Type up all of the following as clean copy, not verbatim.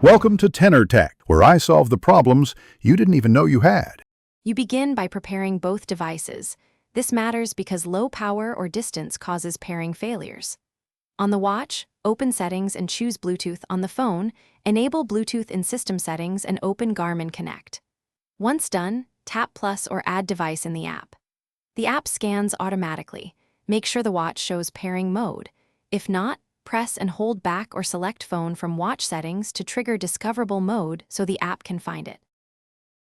Welcome to Tenor Tech, where I solve the problems you didn't even know you had. You begin by preparing both devices. This matters because low power or distance causes pairing failures. On the watch, open Settings and choose Bluetooth. On the phone, enable Bluetooth in System Settings and open Garmin Connect. Once done, tap Plus or Add Device in the app. The app scans automatically. Make sure the watch shows pairing mode. If not, press and hold back or select Phone from Watch Settings to trigger Discoverable Mode so the app can find it.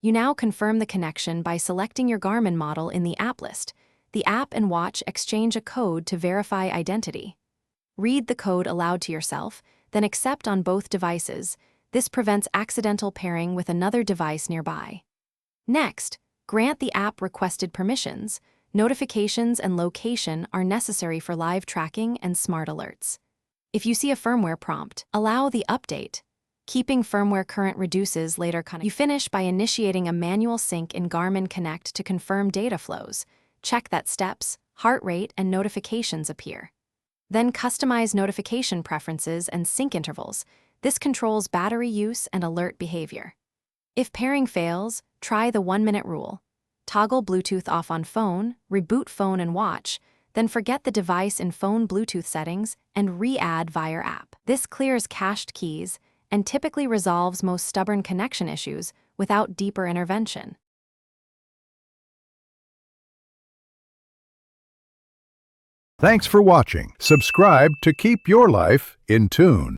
You now confirm the connection by selecting your Garmin model in the app list. The app and watch exchange a code to verify identity. Read the code aloud to yourself, then accept on both devices. This prevents accidental pairing with another device nearby. Next, grant the app requested permissions. Notifications and location are necessary for live tracking and smart alerts. If you see a firmware prompt, allow the update. Keeping firmware current reduces later connectivity. You finish by initiating a manual sync in Garmin Connect to confirm data flows. Check that steps, heart rate, and notifications appear. Then customize notification preferences and sync intervals. This controls battery use and alert behavior. If pairing fails, try the 1-minute rule. Toggle Bluetooth off on phone, reboot phone and watch, then forget the device in phone Bluetooth settings and re-add via app. This clears cached keys and typically resolves most stubborn connection issues without deeper intervention. Thanks for watching. Subscribe to keep your life in tune.